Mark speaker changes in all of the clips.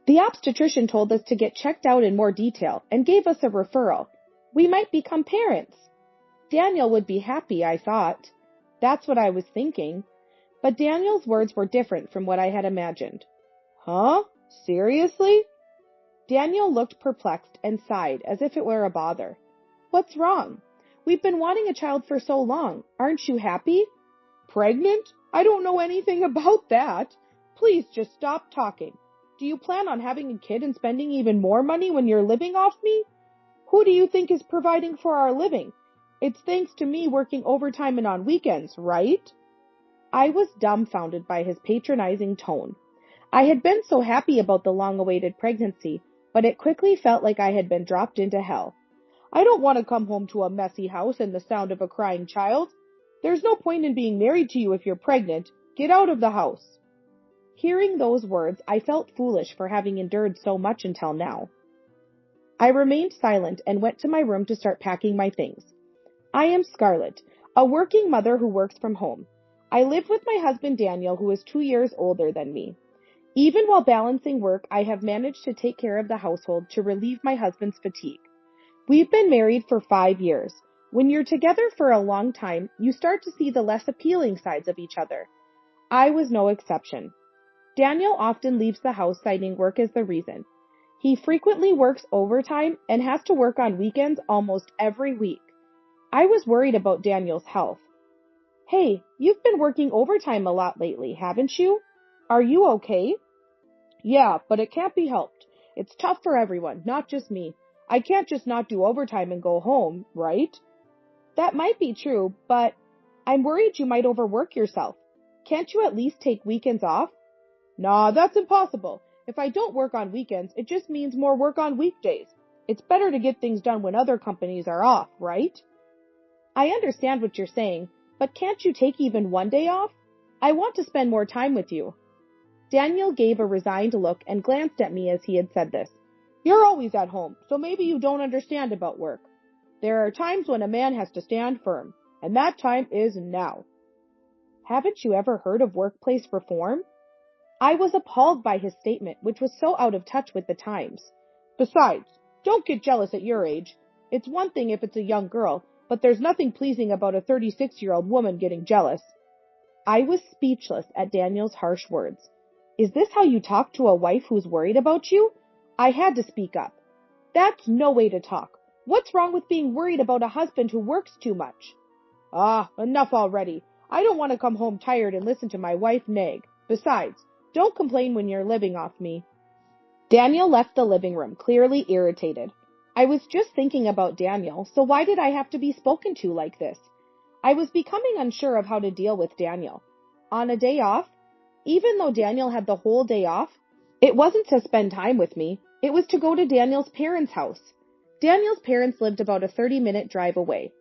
Speaker 1: The obstetrician told us to get checked out in more detail and gave us a referral. We might become parents. Daniel would be happy, I thought. That's what I was thinking. But Daniel's words were different from what I had imagined. Huh? Seriously? Daniel looked perplexed and sighed as if it were a bother. What's wrong? We've been wanting a child for so long. Aren't you happy? Pregnant? I don't know anything about that. Please just stop talking. Do you plan on having a kid and spending even more money when you're living off me? Who do you think is providing for our living? It's thanks to me working overtime and on weekends, right? I was dumbfounded by his patronizing tone. I had been so happy about the long-awaited pregnancy, but it quickly felt like I had been dropped into hell. I don't want to come home to a messy house and the sound of a crying child. There's no point in being married to you if you're pregnant. Get out of the house. Hearing those words, I felt foolish for having endured so much until now. I remained silent and went to my room to start packing my things. I am Scarlett, a working mother who works from home. I live with my husband Daniel, who is 2 years older than me. Even while balancing work, I have managed to take care of the household to relieve my husband's fatigue. We've been married for 5 years. When you're together for a long time, you start to see the less appealing sides of each other. I was no exception. Daniel often leaves the house citing work as the reason. He frequently works overtime and has to work on weekends almost every week. I was worried about Daniel's health. Hey, you've been working overtime a lot lately, haven't you? Are you okay? Yeah, but it can't be helped. It's tough for everyone, not just me. I can't just not do overtime and go home, right? That might be true, but I'm worried you might overwork yourself. Can't you at least take weekends off? Nah, that's impossible. If I don't work on weekends, it just means more work on weekdays. It's better to get things done when other companies are off, right? I understand what you're saying, but can't you take even one day off? I want to spend more time with you. Daniel gave a resigned look and glanced at me as he had said this. You're always at home, so maybe you don't understand about work. There are times when a man has to stand firm, and that time is now. Haven't you ever heard of workplace reform? I was appalled by his statement, which was so out of touch with the times. Besides, don't get jealous at your age. It's one thing if it's a young girl, but there's nothing pleasing about a 36-year-old woman getting jealous. I was speechless at Daniel's harsh words. Is this how you talk to a wife who's worried about you? I had to speak up. That's no way to talk. What's wrong with being worried about a husband who works too much? Ah, enough already. I don't want to come home tired and listen to my wife nag. Besides, don't complain when you're living off me. Daniel left the living room, clearly irritated. I was just thinking about Daniel, so why did I have to be spoken to like this? I was becoming unsure of how to deal with Daniel. On a day off? Even though Daniel had the whole day off, it wasn't to spend time with me. It was to go to Daniel's parents' house. Daniel's parents lived about a 30-minute drive away.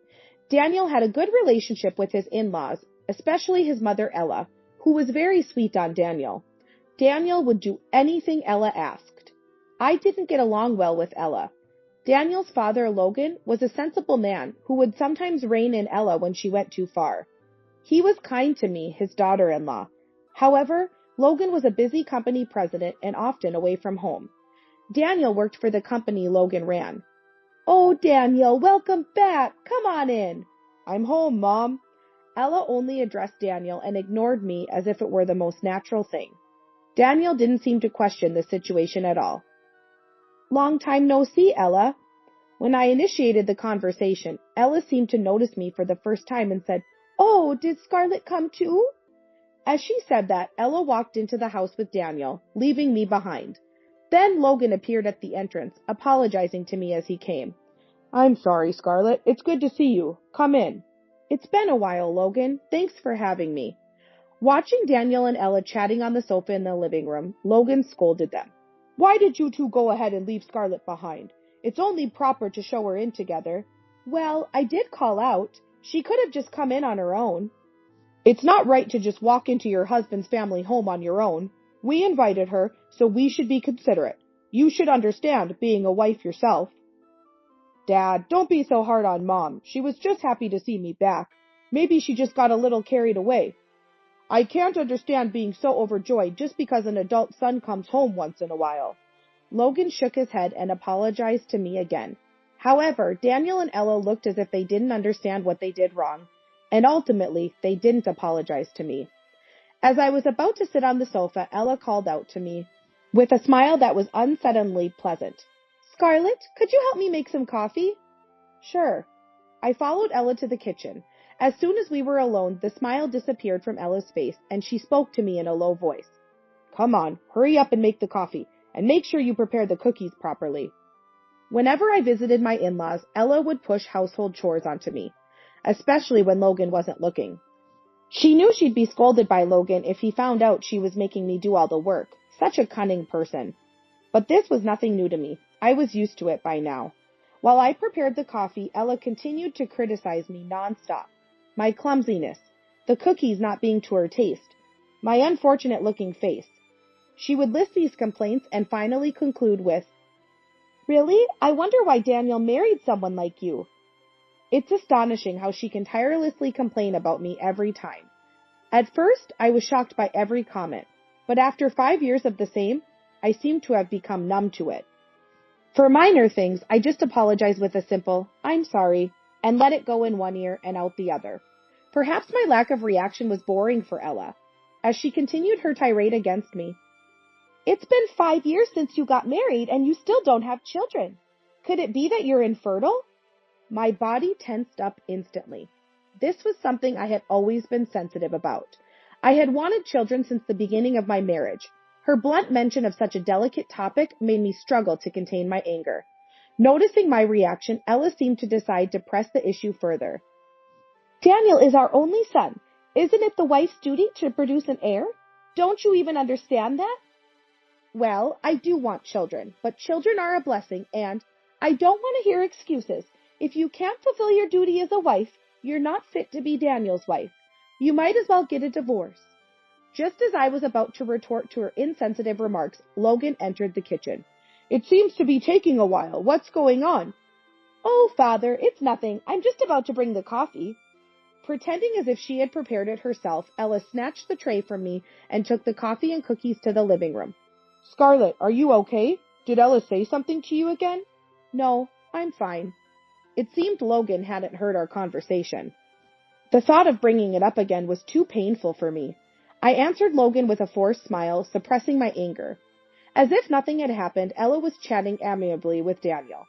Speaker 1: Daniel had a good relationship with his in-laws, especially his mother Ella, who was very sweet on Daniel. Daniel would do anything Ella asked. I didn't get along well with Ella. Daniel's father, Logan, was a sensible man who would sometimes rein in Ella when she went too far. He was kind to me, his daughter-in-law. However, Logan was a busy company president and often away from home. Daniel worked for the company Logan ran. Oh, Daniel, welcome back. Come on in. I'm home, Mom. Ella only addressed Daniel and ignored me as if it were the most natural thing. Daniel didn't seem to question the situation at all. Long time no see, Ella. When I initiated the conversation, Ella seemed to notice me for the first time and said, Oh, did Scarlett come too? As she said that, Ella walked into the house with Daniel, leaving me behind. Then Logan appeared at the entrance, apologizing to me as he came. I'm sorry, Scarlett. It's good to see you. Come in. It's been a while, Logan. Thanks for having me. Watching Daniel and Ella chatting on the sofa in the living room, Logan scolded them. Why did you two go ahead and leave Scarlett behind? It's only proper to show her in together. Well, I did call out. She could have just come in on her own. It's not right to just walk into your husband's family home on your own. We invited her, so we should be considerate. You should understand, being a wife yourself. Dad, don't be so hard on Mom. She was just happy to see me back. Maybe she just got a little carried away. I can't understand being so overjoyed just because an adult son comes home once in a while. Logan shook his head and apologized to me again. However, Daniel and Ella looked as if they didn't understand what they did wrong, and ultimately, they didn't apologize to me. As I was about to sit on the sofa, Ella called out to me, with a smile that was unsettlingly pleasant. "Scarlett, could you help me make some coffee?" "Sure." I followed Ella to the kitchen. As soon as we were alone, the smile disappeared from Ella's face, and she spoke to me in a low voice. "Come on, hurry up and make the coffee, and make sure you prepare the cookies properly." Whenever I visited my in-laws, Ella would push household chores onto me, especially when Logan wasn't looking. She knew she'd be scolded by Logan if he found out she was making me do all the work. Such a cunning person. But this was nothing new to me. I was used to it by now. While I prepared the coffee, Ella continued to criticize me nonstop. My clumsiness, the cookies not being to her taste, my unfortunate-looking face. She would list these complaints and finally conclude with, "Really? I wonder why Daniel married someone like you." It's astonishing how she can tirelessly complain about me every time. At first, I was shocked by every comment, but after 5 years of the same, I seem to have become numb to it. For minor things, I just apologize with a simple, "I'm sorry," and let it go in one ear and out the other. Perhaps my lack of reaction was boring for Ella, as she continued her tirade against me. "It's been 5 years since you got married and you still don't have children. Could it be that you're infertile?" My body tensed up instantly. This was something I had always been sensitive about. I had wanted children since the beginning of my marriage. Her blunt mention of such a delicate topic made me struggle to contain my anger. Noticing my reaction, Ella seemed to decide to press the issue further. "Daniel is our only son. Isn't it the wife's duty to produce an heir? Don't you even understand that?" "Well, I do want children, but children are a blessing, and I don't want to hear excuses. If you can't fulfill your duty as a wife, you're not fit to be Daniel's wife. You might as well get a divorce." Just as I was about to retort to her insensitive remarks, Logan entered the kitchen. "It seems to be taking a while. What's going on?" "Oh, Father, it's nothing. I'm just about to bring the coffee." Pretending as if she had prepared it herself, Ella snatched the tray from me and took the coffee and cookies to the living room. "Scarlett, are you okay? Did Ella say something to you again?" "No, I'm fine." It seemed Logan hadn't heard our conversation. The thought of bringing it up again was too painful for me. I answered Logan with a forced smile, suppressing my anger. As if nothing had happened, Ella was chatting amiably with Daniel.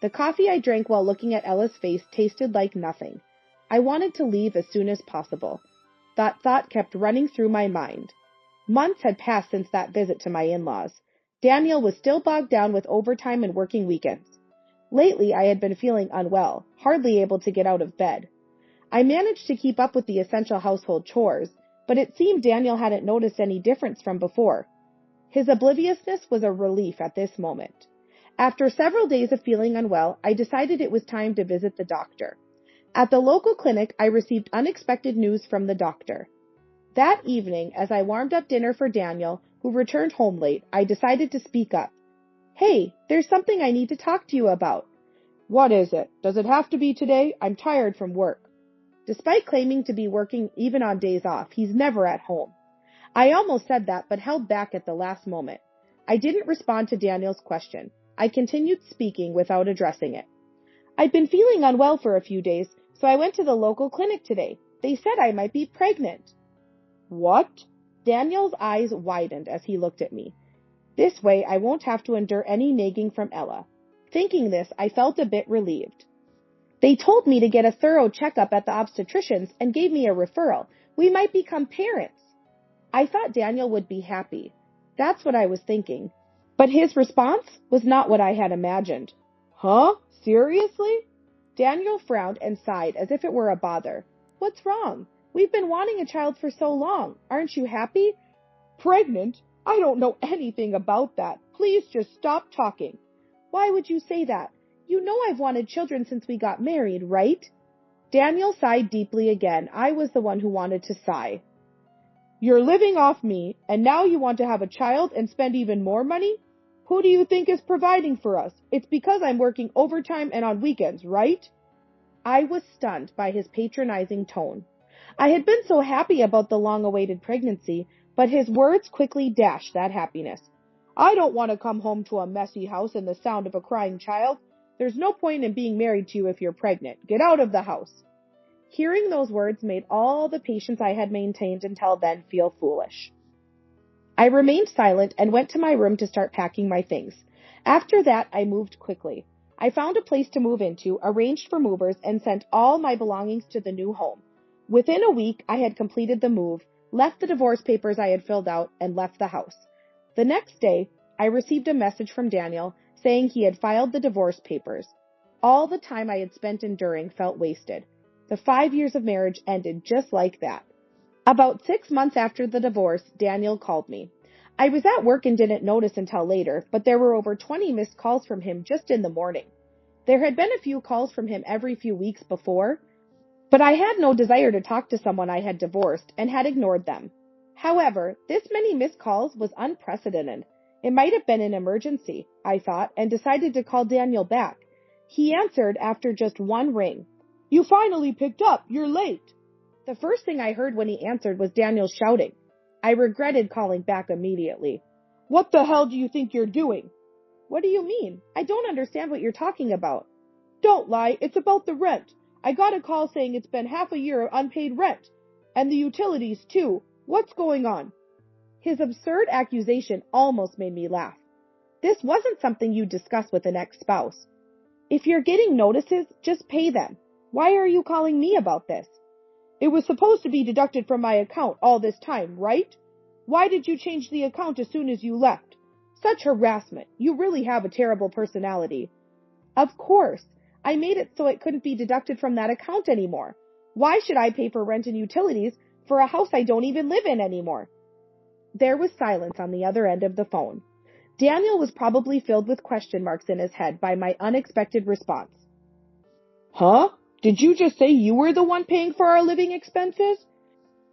Speaker 1: The coffee I drank while looking at Ella's face tasted like nothing. I wanted to leave as soon as possible. That thought kept running through my mind. Months had passed since that visit to my in-laws. Daniel was still bogged down with overtime and working weekends. Lately, I had been feeling unwell, hardly able to get out of bed. I managed to keep up with the essential household chores, but it seemed Daniel hadn't noticed any difference from before. His obliviousness was a relief at this moment. After several days of feeling unwell, I decided it was time to visit the doctor. At the local clinic, I received unexpected news from the doctor. That evening, as I warmed up dinner for Daniel, who returned home late, I decided to speak up. "Hey, there's something I need to talk to you about." "What is it? Does it have to be today? I'm tired from work." Despite claiming to be working even on days off, he's never at home. I almost said that, but held back at the last moment. I didn't respond to Daniel's question. I continued speaking without addressing it. "I've been feeling unwell for a few days, so I went to the local clinic today. They said I might be pregnant." "What?" Daniel's eyes widened as he looked at me. This way, I won't have to endure any nagging from Ella. Thinking this, I felt a bit relieved. "They told me to get a thorough checkup at the obstetrician's and gave me a referral. We might become parents." I thought Daniel would be happy. That's what I was thinking. But his response was not what I had imagined. "Huh? Seriously?" Daniel frowned and sighed as if it were a bother. "What's wrong? We've been wanting a child for so long. Aren't you happy?" "Pregnant? I don't know anything about that. Please just stop talking." "Why would you say that? You know I've wanted children since we got married, right?" Daniel sighed deeply again. I was the one who wanted to sigh. "You're living off me, and now you want to have a child and spend even more money? Who do you think is providing for us? It's because I'm working overtime and on weekends, right?" I was stunned by his patronizing tone. I had been so happy about the long-awaited pregnancy, but his words quickly dashed that happiness. I don't want to come home to a messy house and the sound of a crying child. There's no point in being married to you if you're pregnant. Get out of the house. Hearing those words made all the patience I had maintained until then feel foolish. I remained silent and went to my room to start packing my things. After that, I moved quickly. I found a place to move into, arranged for movers, and sent all my belongings to the new home. Within a week, I had completed the move, left the divorce papers I had filled out, and left the house. The next day, I received a message from Daniel saying he had filed the divorce papers. All the time I had spent enduring felt wasted. The 5 years of marriage ended just like that. About 6 months after the divorce, Daniel called me. I was at work and didn't notice until later, but there were over 20 missed calls from him just in the morning. There had been a few calls from him every few weeks before, but I had no desire to talk to someone I had divorced and had ignored them. However, this many missed calls was unprecedented. It might have been an emergency, I thought, and decided to call Daniel back. He answered after just one ring. "You finally picked up. You're late." The first thing I heard when he answered was Daniel shouting. I regretted calling back immediately. "What the hell do you think you're doing?" "What do you mean? I don't understand what you're talking about." "Don't lie. It's about the rent. I got a call saying it's been half a year of unpaid rent. And the utilities, too. What's going on?" His absurd accusation almost made me laugh. This wasn't something you discuss with an ex-spouse. If you're getting notices, just pay them. Why are you calling me about this? "It was supposed to be deducted from my account all this time, right? Why did you change the account as soon as you left? Such harassment. You really have a terrible personality." Of course. I made it so it couldn't be deducted from that account anymore. Why should I pay for rent and utilities for a house I don't even live in anymore? There was silence on the other end of the phone. Daniel was probably filled with question marks in his head by my unexpected response. "Huh? Did you just say you were the one paying for our living expenses?"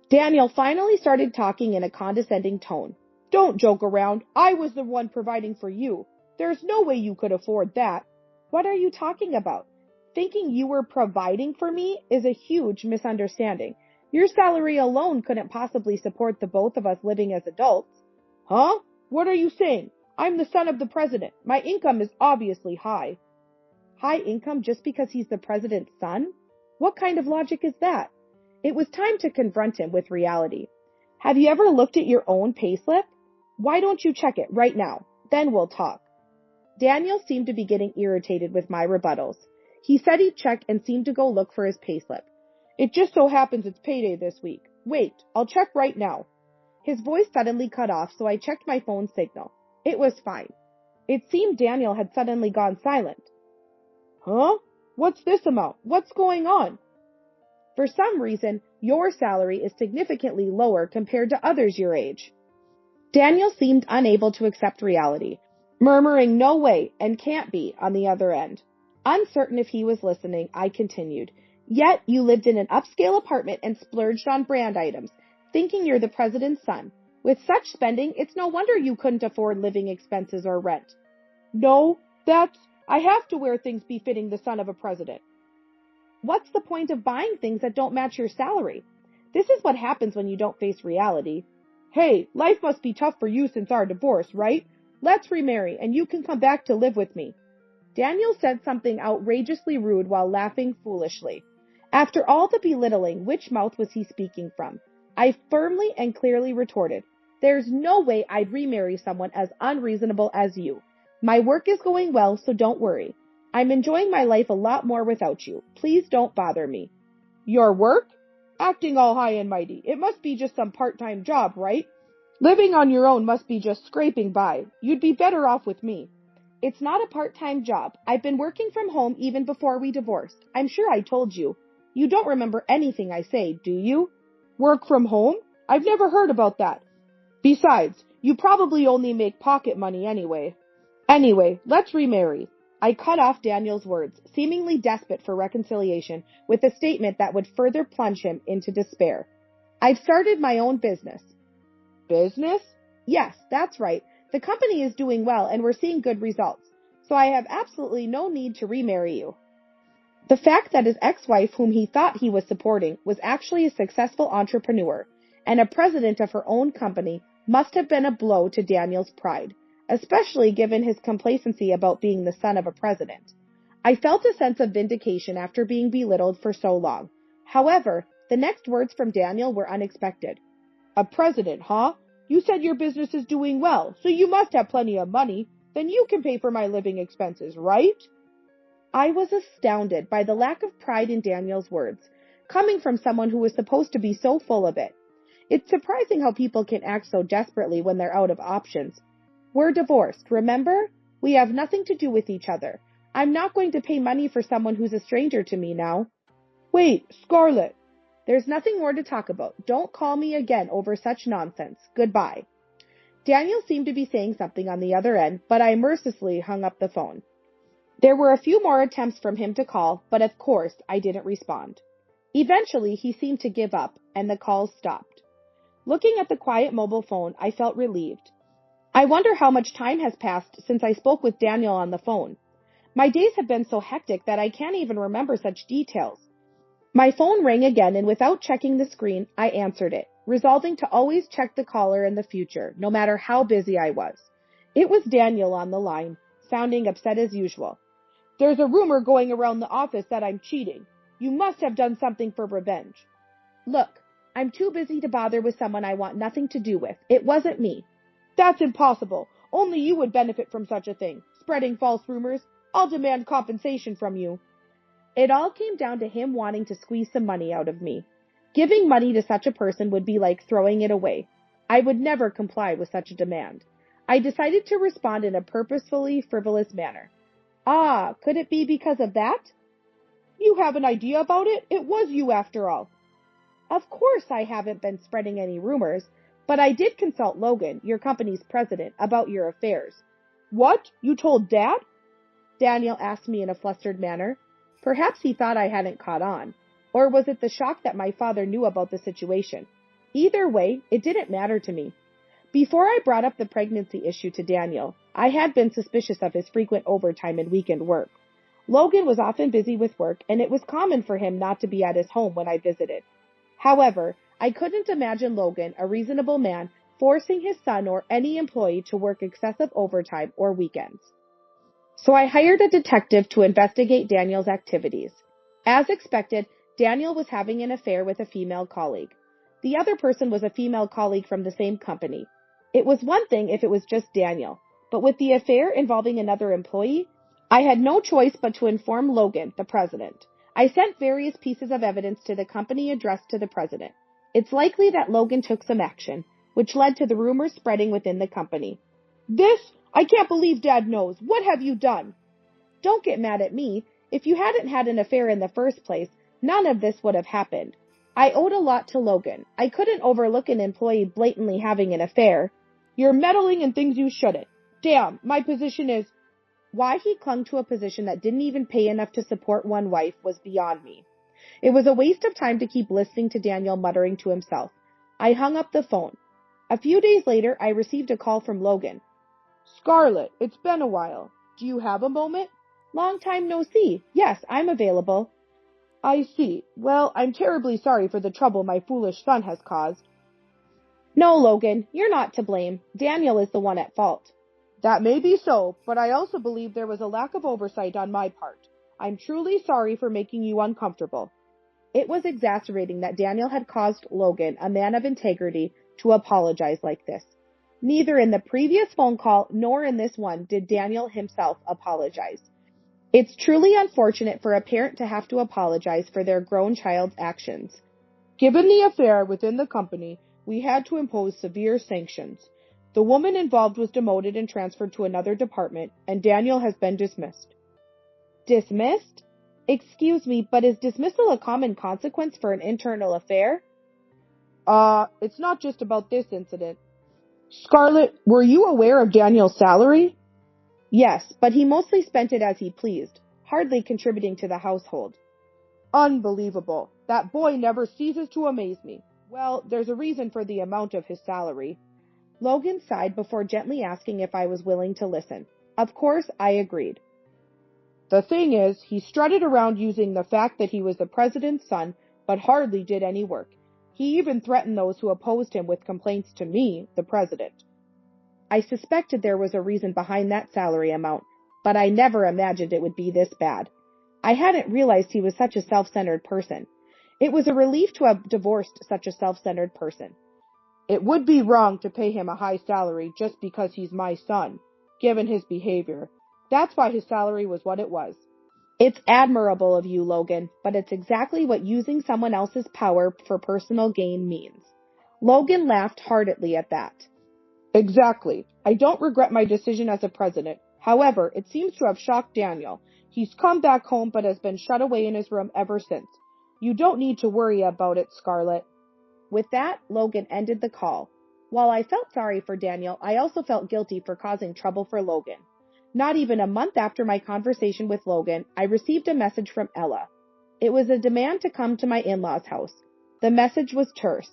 Speaker 1: Daniel finally started talking in a condescending tone. "Don't joke around. I was the one providing for you. There's no way you could afford that." "What are you talking about? Thinking you were providing for me is a huge misunderstanding. Your salary alone couldn't possibly support the both of us living as adults." "Huh? What are you saying? I'm the son of the president. My income is obviously high." High income just because he's the president's son? What kind of logic is that? It was time to confront him with reality. "Have you ever looked at your own payslip? Why don't you check it right now? Then we'll talk." Daniel seemed to be getting irritated with my rebuttals. He said he'd check and seemed to go look for his payslip. "It just so happens it's payday this week. Wait, I'll check right now." His voice suddenly cut off, so I checked my phone signal. It was fine. It seemed Daniel had suddenly gone silent. "Huh? What's this amount? What's going on?" "For some reason, your salary is significantly lower compared to others your age." Daniel seemed unable to accept reality, murmuring "no way" and "can't be" on the other end. Uncertain if he was listening, I continued. "Yet you lived in an upscale apartment and splurged on brand items, thinking you're the president's son. With such spending, it's no wonder you couldn't afford living expenses or rent." "No, I have to wear things befitting the son of a president." "What's the point of buying things that don't match your salary? This is what happens when you don't face reality." "Hey, life must be tough for you since our divorce, right? Let's remarry and you can come back to live with me." Daniel said something outrageously rude while laughing foolishly. After all the belittling, which mouth was he speaking from? I firmly and clearly retorted, "There's no way I'd remarry someone as unreasonable as you. My work is going well, so don't worry. I'm enjoying my life a lot more without you. Please don't bother me." "Your work? Acting all high and mighty. It must be just some part-time job, right? Living on your own must be just scraping by. You'd be better off with me." "It's not a part-time job. I've been working from home even before we divorced. I'm sure I told you. You don't remember anything I say, do you?" "Work from home? I've never heard about that. Besides, you probably only make pocket money anyway. Anyway, let's remarry." I cut off Daniel's words, seemingly desperate for reconciliation, with a statement that would further plunge him into despair. "I've started my own business." "Business?" "Yes, that's right. The company is doing well and we're seeing good results, so I have absolutely no need to remarry you." The fact that his ex-wife, whom he thought he was supporting, was actually a successful entrepreneur and a president of her own company must have been a blow to Daniel's pride, especially given his complacency about being the son of a president. I felt a sense of vindication after being belittled for so long. However, the next words from Daniel were unexpected. A president, huh? You said your business is doing well, so you must have plenty of money. Then you can pay for my living expenses, right? I was astounded by the lack of pride in Daniel's words, coming from someone who was supposed to be so full of it. It's surprising how people can act so desperately when they're out of options. We're divorced, remember? We have nothing to do with each other. I'm not going to pay money for someone who's a stranger to me now. Wait, Scarlett. There's nothing more to talk about. Don't call me again over such nonsense. Goodbye. Daniel seemed to be saying something on the other end, but I mercilessly hung up the phone. There were a few more attempts from him to call, but of course I didn't respond. Eventually he seemed to give up, and the calls stopped. Looking at the quiet mobile phone, I felt relieved. I wonder how much time has passed since I spoke with Daniel on the phone. My days have been so hectic that I can't even remember such details. My phone rang again, and without checking the screen, I answered it, resolving to always check the caller in the future, no matter how busy I was. It was Daniel on the line, sounding upset as usual. There's a rumor going around the office that I'm cheating. You must have done something for revenge. Look, I'm too busy to bother with someone I want nothing to do with. It wasn't me. That's impossible. Only you would benefit from such a thing. Spreading false rumors. I'll demand compensation from you. It all came down to him wanting to squeeze some money out of me. Giving money to such a person would be like throwing it away. I would never comply with such a demand. I decided to respond in a purposefully frivolous manner. Ah, could it be because of that? You have an idea about it? It was you after all. Of course I haven't been spreading any rumors, but I did consult Logan, your company's president, about your affairs. What? You told Dad? Daniel asked me in a flustered manner. Perhaps he thought I hadn't caught on. Or was it the shock that my father knew about the situation? Either way, it didn't matter to me. Before I brought up the pregnancy issue to Daniel, I had been suspicious of his frequent overtime and weekend work. Logan was often busy with work, and it was common for him not to be at his home when I visited. However, I couldn't imagine Logan, a reasonable man, forcing his son or any employee to work excessive overtime or weekends. So I hired a detective to investigate Daniel's activities. As expected, Daniel was having an affair with a female colleague. The other person was a female colleague from the same company. It was one thing if it was just Daniel, but with the affair involving another employee, I had no choice but to inform Logan, the president. I sent various pieces of evidence to the company addressed to the president. It's likely that Logan took some action, which led to the rumors spreading within the company. I can't believe Dad knows. What have you done? Don't get mad at me. If you hadn't had an affair in the first place, none of this would have happened. I owed a lot to Logan. I couldn't overlook an employee blatantly having an affair. You're meddling in things you shouldn't. Damn, my position is... Why he clung to a position that didn't even pay enough to support one wife was beyond me. It was a waste of time to keep listening to Daniel muttering to himself. I hung up the phone. A few days later, I received a call from Logan. Scarlett, it's been a while. Do you have a moment? Long time no see. Yes, I'm available. I see. Well, I'm terribly sorry for the trouble my foolish son has caused. No, Logan, you're not to blame. Daniel is the one at fault. That may be so, but I also believe there was a lack of oversight on my part. I'm truly sorry for making you uncomfortable. It was exasperating that Daniel had caused Logan, a man of integrity, to apologize like this. Neither in the previous phone call nor in this one did Daniel himself apologize. It's truly unfortunate for a parent to have to apologize for their grown child's actions. Given the affair within the company, we had to impose severe sanctions. The woman involved was demoted and transferred to another department, and Daniel has been dismissed. Dismissed? Excuse me, but is dismissal a common consequence for an internal affair? It's not just about this incident. Scarlett, were you aware of Daniel's salary? Yes, but he mostly spent it as he pleased, hardly contributing to the household. Unbelievable. That boy never ceases to amaze me. Well, there's a reason for the amount of his salary. Logan sighed before gently asking if I was willing to listen. Of course, I agreed. The thing is, he strutted around using the fact that he was the president's son, but hardly did any work. He even threatened those who opposed him with complaints to me, the president. I suspected there was a reason behind that salary amount, but I never imagined it would be this bad. I hadn't realized he was such a self-centered person. It was a relief to have divorced such a self-centered person. It would be wrong to pay him a high salary just because he's my son, given his behavior. That's why his salary was what it was. It's admirable of you, Logan, but it's exactly what using someone else's power for personal gain means. Logan laughed heartedly at that. Exactly. I don't regret my decision as a president. However, it seems to have shocked Daniel. He's come back home but has been shut away in his room ever since. You don't need to worry about it, Scarlett. With that, Logan ended the call. While I felt sorry for Daniel, I also felt guilty for causing trouble for Logan. Not even a month after my conversation with Logan, I received a message from Ella. It was a demand to come to my in-laws' house. The message was terse.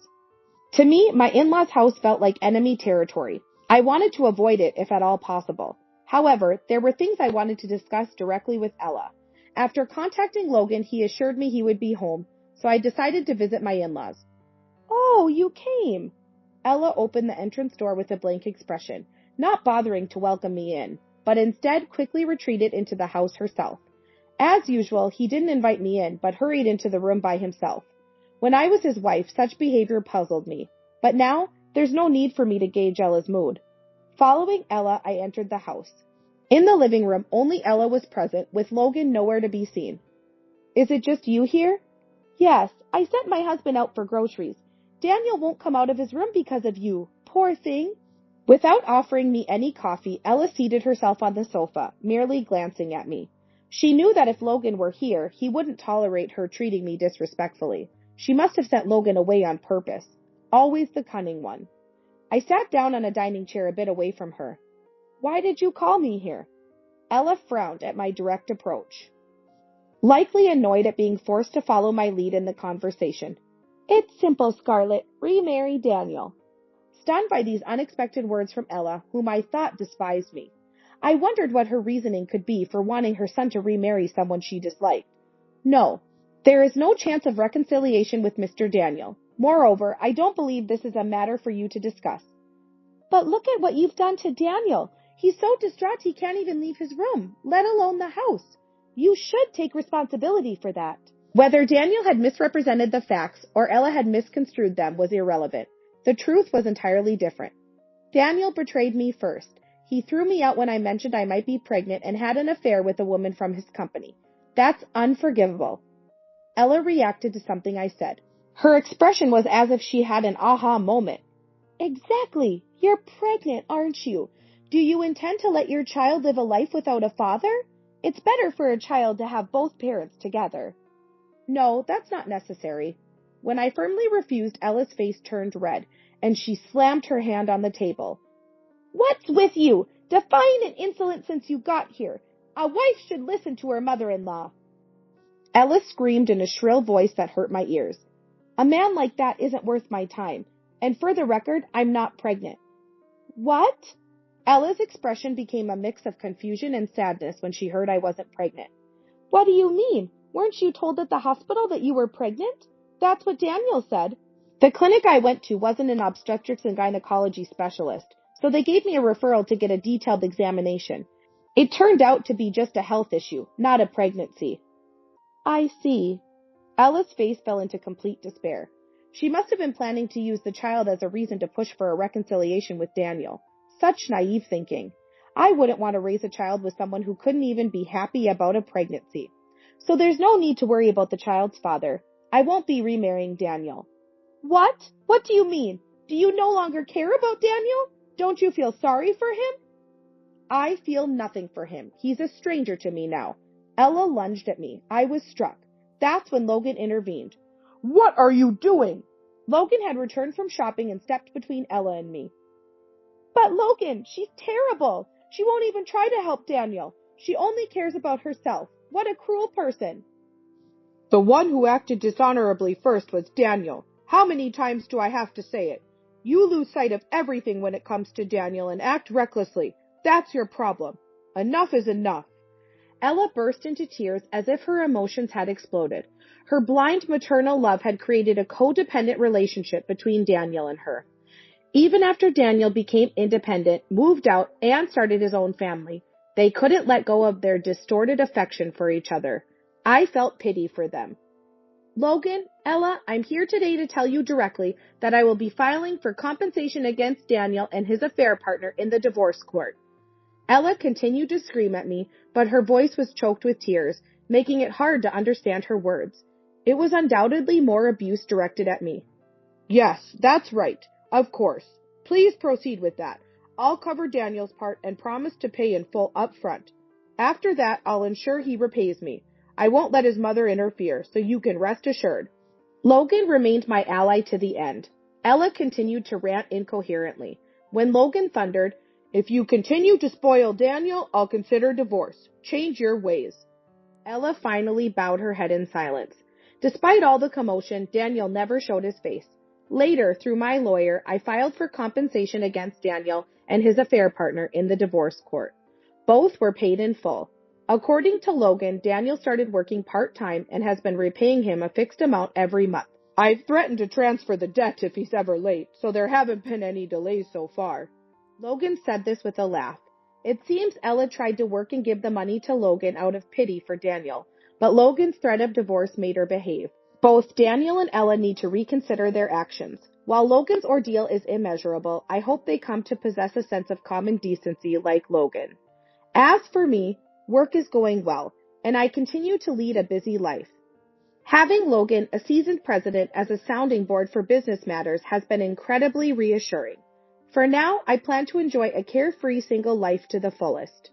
Speaker 1: To me, my in-laws' house felt like enemy territory. I wanted to avoid it if at all possible. However, there were things I wanted to discuss directly with Ella. After contacting Logan, he assured me he would be home, so I decided to visit my in-laws. Oh, you came. Ella opened the entrance door with a blank expression, not bothering to welcome me in, but instead quickly retreated into the house herself. As usual, he didn't invite me in, but hurried into the room by himself. When I was his wife, such behavior puzzled me, but now there's no need for me to gauge Ella's mood. Following Ella, I entered the house. In the living room, only Ella was present, with Logan nowhere to be seen. Is it just you here? Yes, I sent my husband out for groceries. Daniel won't come out of his room because of you. Poor thing. Without offering me any coffee, Ella seated herself on the sofa, merely glancing at me. She knew that if Logan were here, he wouldn't tolerate her treating me disrespectfully. She must have sent Logan away on purpose. Always the cunning one. I sat down on a dining chair a bit away from her. Why did you call me here? Ella frowned at my direct approach. Likely annoyed at being forced to follow my lead in the conversation. It's simple, Scarlett. Remarry Daniel. Stunned by these unexpected words from Ella, whom I thought despised me. I wondered what her reasoning could be for wanting her son to remarry someone she disliked. No, there is no chance of reconciliation with Mr. Daniel. Moreover, I don't believe this is a matter for you to discuss. But look at what you've done to Daniel. He's so distraught he can't even leave his room, let alone the house. You should take responsibility for that. Whether Daniel had misrepresented the facts or Ella had misconstrued them was irrelevant. The truth was entirely different. Daniel betrayed me first. He threw me out when I mentioned I might be pregnant and had an affair with a woman from his company. That's unforgivable. Ella reacted to something I said. Her expression was as if she had an aha moment. Exactly. You're pregnant, aren't you? Do you intend to let your child live a life without a father? It's better for a child to have both parents together. No, that's not necessary. When I firmly refused, Ella's face turned red, and she slammed her hand on the table. What's with you? Defiant and insolent since you got here. A wife should listen to her mother-in-law. Ella screamed in a shrill voice that hurt my ears. A man like that isn't worth my time, and for the record, I'm not pregnant. What? Ella's expression became a mix of confusion and sadness when she heard I wasn't pregnant. What do you mean? Weren't you told at the hospital that you were pregnant? That's what Daniel said. The clinic I went to wasn't an obstetrics and gynecology specialist, so they gave me a referral to get a detailed examination. It turned out to be just a health issue, not a pregnancy. I see. Ella's face fell into complete despair. She must have been planning to use the child as a reason to push for a reconciliation with Daniel. Such naive thinking. I wouldn't want to raise a child with someone who couldn't even be happy about a pregnancy. So there's no need to worry about the child's father. I won't be remarrying Daniel. What? What do you mean? Do you no longer care about Daniel? Don't you feel sorry for him? I feel nothing for him. He's a stranger to me now. Ella lunged at me. I was struck. That's when Logan intervened. What are you doing? Logan had returned from shopping and stepped between Ella and me. But Logan, she's terrible. She won't even try to help Daniel. She only cares about herself. What a cruel person. The one who acted dishonorably first was Daniel. How many times do I have to say it? You lose sight of everything when it comes to Daniel and act recklessly. That's your problem. Enough is enough. Ella burst into tears as if her emotions had exploded. Her blind maternal love had created a codependent relationship between Daniel and her. Even after Daniel became independent, moved out, and started his own family, they couldn't let go of their distorted affection for each other. I felt pity for them. Logan, Ella, I'm here today to tell you directly that I will be filing for compensation against Daniel and his affair partner in the divorce court. Ella continued to scream at me, but her voice was choked with tears, making it hard to understand her words. It was undoubtedly more abuse directed at me. Yes, that's right. Of course. Please proceed with that. I'll cover Daniel's part and promise to pay in full up front. After that, I'll ensure he repays me. I won't let his mother interfere, so you can rest assured. Logan remained my ally to the end. Ella continued to rant incoherently. When Logan thundered, "If you continue to spoil Daniel, I'll consider divorce. Change your ways." Ella finally bowed her head in silence. Despite all the commotion, Daniel never showed his face. Later, through my lawyer, I filed for compensation against Daniel and his affair partner in the divorce court. Both were paid in full. According to Logan, Daniel started working part-time and has been repaying him a fixed amount every month. I've threatened to transfer the debt if he's ever late, so there haven't been any delays so far. Logan said this with a laugh. It seems Ella tried to work and give the money to Logan out of pity for Daniel, but Logan's threat of divorce made her behave. Both Daniel and Ella need to reconsider their actions. While Logan's ordeal is immeasurable, I hope they come to possess a sense of common decency like Logan. As for me, work is going well, and I continue to lead a busy life. Having Logan, a seasoned president, as a sounding board for business matters has been incredibly reassuring. For now, I plan to enjoy a carefree single life to the fullest.